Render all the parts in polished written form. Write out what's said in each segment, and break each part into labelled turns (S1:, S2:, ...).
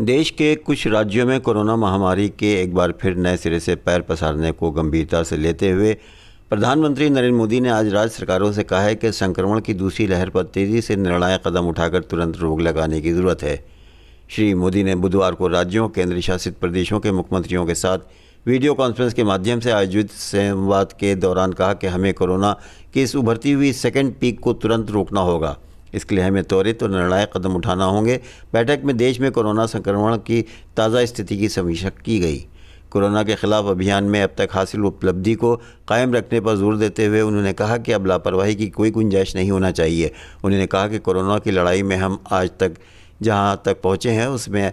S1: देश के कुछ राज्यों में कोरोना महामारी के एक बार फिर नए सिरे से पैर पसारने को गंभीरता से लेते हुए प्रधानमंत्री नरेंद्र मोदी ने आज राज्य सरकारों से कहा है कि संक्रमण की दूसरी लहर पर तेज़ी से निर्णायक कदम उठाकर तुरंत रोक लगाने की ज़रूरत है। श्री मोदी ने बुधवार को राज्यों, केंद्र शासित प्रदेशों के मुख्यमंत्रियों के साथ वीडियो कॉन्फ्रेंस के माध्यम से आयोजित संवाद के दौरान कहा कि हमें कोरोना की इस उभरती हुई सेकेंड पीक को तुरंत रोकना होगा। इसके लिए हमें त्वरित और निर्णायक कदम उठाना होंगे। बैठक में देश में कोरोना संक्रमण की ताज़ा स्थिति की समीक्षा की गई। कोरोना के खिलाफ अभियान में अब तक हासिल उपलब्धि को कायम रखने पर जोर देते हुए उन्होंने कहा कि अब लापरवाही की कोई गुंजाइश नहीं होना चाहिए। उन्होंने कहा कि कोरोना की लड़ाई में हम आज तक जहां तक पहुंचे हैं उसमें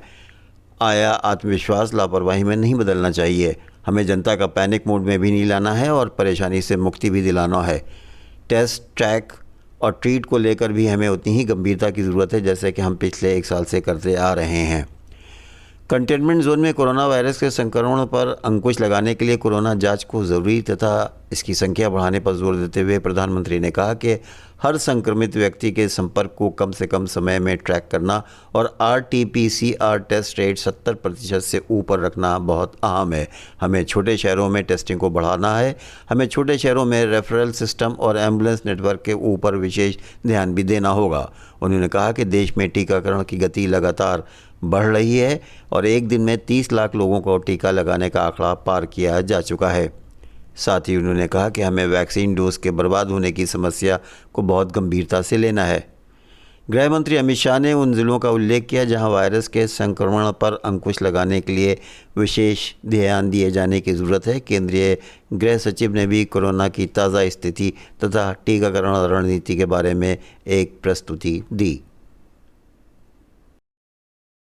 S1: आया आत्मविश्वास लापरवाही में नहीं बदलना चाहिए। हमें जनता का पैनिक मोड में भी नहीं लाना है और परेशानी से मुक्ति भी दिलाना है। टेस्ट, ट्रैक और ट्रीट को लेकर भी हमें उतनी ही गंभीरता की ज़रूरत है जैसे कि हम पिछले 1 साल से करते आ रहे हैं। कंटेनमेंट जोन में कोरोना वायरस के संक्रमण पर अंकुश लगाने के लिए कोरोना जांच को ज़रूरी तथा इसकी संख्या बढ़ाने पर जोर देते हुए प्रधानमंत्री ने कहा कि हर संक्रमित व्यक्ति के संपर्क को कम से कम समय में ट्रैक करना और RT-PCR टेस्ट रेट 70% से ऊपर रखना बहुत अहम है। हमें छोटे शहरों में टेस्टिंग को बढ़ाना है। हमें छोटे शहरों में रेफरल सिस्टम और एम्बुलेंस नेटवर्क के ऊपर विशेष ध्यान भी देना होगा। उन्होंने कहा कि देश में टीकाकरण की गति लगातार बढ़ रही है और एक दिन में 30 लाख लोगों को टीका लगाने का आंकड़ा पार किया जा चुका है। साथ ही उन्होंने कहा कि हमें वैक्सीन डोज के बर्बाद होने की समस्या को बहुत गंभीरता से लेना है। गृह मंत्री अमित शाह ने उन ज़िलों का उल्लेख किया जहां वायरस के संक्रमण पर अंकुश लगाने के लिए विशेष ध्यान दिए जाने की ज़रूरत है। केंद्रीय गृह सचिव ने भी कोरोना की ताज़ा स्थिति तथा टीकाकरण रणनीति के बारे में एक प्रस्तुति दी।